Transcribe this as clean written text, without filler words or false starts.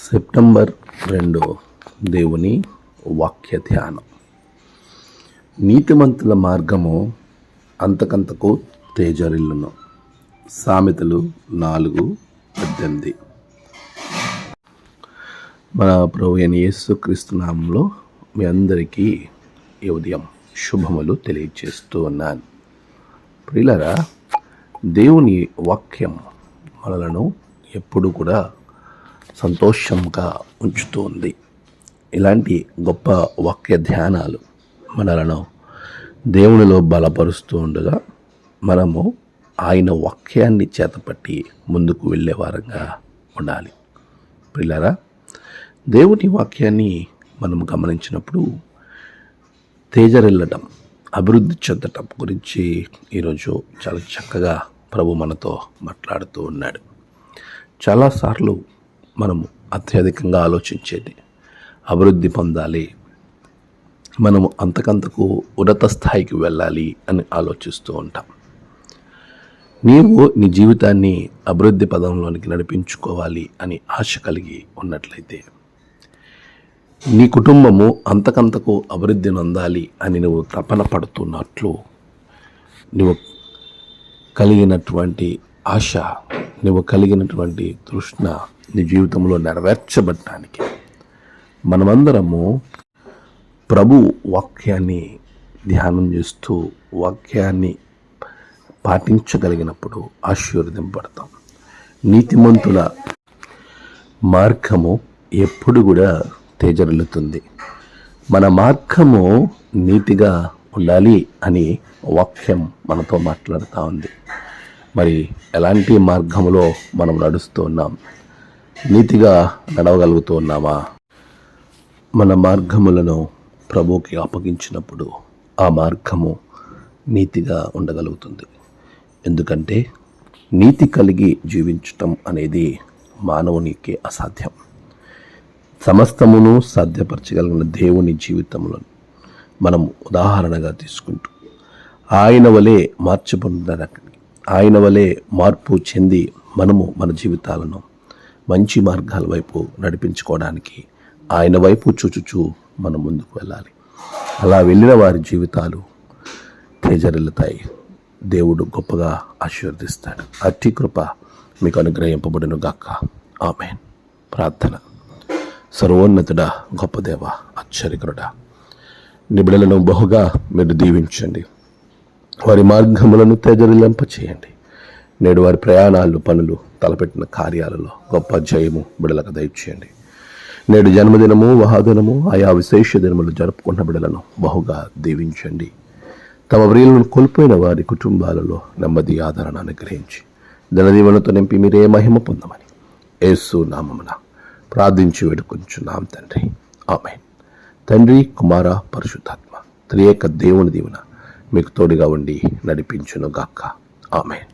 September 2 దేవుని వాక్య ధ్యానం. నీతిమంతుల మార్గము అంతకంతకు తేజరిల్లును. సామెతలు 4:18. మన ప్రభు అయిన యేసుక్రీస్తు నామములో మీ అందరికీ ఈ ఉదయం శుభములు తెలియజేస్తూ ఉన్నాను. ప్రియులారా, దేవుని వాక్యం మనలను ఎప్పుడు కూడా సంతోషంగా ఉంచుతూ ఉంది. ఇలాంటి గొప్ప వాక్య ధ్యానాలు మనలను దేవునిలో బలపరుస్తూ ఉండగా మనము ఆయన వాక్యాన్ని చేతపట్టి ముందుకు వెళ్ళే వారంగా ఉండాలి. ప్రియులారా, దేవుని వాక్యాన్ని మనం గమనించినప్పుడు తేజరిల్లడం, అభివృద్ధి చెందటం గురించి ఈరోజు చాలా చక్కగా ప్రభు మనతో మాట్లాడుతూ ఉన్నాడు. చాలాసార్లు మనము అత్యధికంగా ఆలోచించేది అభివృద్ధి పొందాలి, మనము అంతకంతకు ఉన్నత స్థాయికి వెళ్ళాలి అని ఆలోచిస్తూ ఉంటాం. నీవు నీ జీవితాన్ని అభివృద్ధి పదంలోనికి నడిపించుకోవాలి అని ఆశ కలిగి ఉన్నట్లయితే, నీ కుటుంబము అంతకంతకు అభివృద్ధి నొందాలి అని నువ్వు తపన పడుతున్నట్లు నువ్వు కలిగినటువంటి ఆశ, నువ్వు కలిగినటువంటి తృష్ణ నీ జీవితంలో నెరవేర్చబడటానికి మనమందరము ప్రభు వాక్యాన్ని ధ్యానం చేస్తూ వాక్యాన్ని పాటించగలిగినప్పుడు ఆశీర్వదింపబడతాం. నీతిమంతుల మార్గము ఎప్పుడు కూడా తేజరిల్లుతుంది. మన మార్గము నీతిగా ఉండాలి అని వాక్యం మనతో మాట్లాడుతూ ఉంది. మరి ఎలాంటి మార్గములో మనం నడుస్తూ ఉన్నాం? నీతిగా నడవగలుగుతూ ఉన్నామా? మన మార్గములను ప్రభువుకి అప్పగించినప్పుడు ఆ మార్గము నీతిగా ఉండగలుగుతుంది. ఎందుకంటే నీతి కలిగి జీవించటం అనేది మానవునికి అసాధ్యం. సమస్తమును సాధ్యపరచగలిగిన దేవుని జీవితంలో మనం ఉదాహరణగా తీసుకుంటూ ఆయన వలె మార్చబడిన, ఆయన వలె మార్పు చెంది మనము మన జీవితాలను మంచి మార్గాల వైపు నడిపించుకోవడానికి ఆయన వైపు చూచుచూ మనం ముందుకు వెళ్ళాలి. అలా వెళ్ళిన వారి జీవితాలు తేజరిల్లుతాయి. దేవుడు గొప్పగా ఆశీర్వదిస్తాడు. అట్టి కృప మీకు అనుగ్రహింపబడును గాక. ఆమేన్. ప్రార్థన. సర్వోన్నతుడా, గొప్ప దేవ, ఆశ్చర్యకరుడా, నిబిడలను బహుగా మీరు దీవించండి. వారి మార్గములను తేజరిల్లింపచేయండి. నేడు వారి ప్రయాణాలు, పనులు, తలపెట్టిన కార్యాలలో గొప్ప జయము బిడలకు దయచేయండి. నేడు జన్మదినము, మహాదినము, ఆయా విశేష దినములు జరుపుకున్న బిడలను బహుగా దీవించండి. తమ ప్రియులను కోల్పోయిన వారి కుటుంబాలలో నెమ్మది, ఆదరణ అనుగ్రహించి ధనదీవెనతో నింపి మీరే మహిమ పొందమని యేసు నామమున ప్రార్థించి వేడుకొంచున్నాం తండ్రి. ఆమేన్. తండ్రి, కుమార, పరిశుద్ధాత్మ త్రియేక దేవుని దీవెన మీకు తోడుగా ఉండి నడిపించును గాక. ఆమేన్.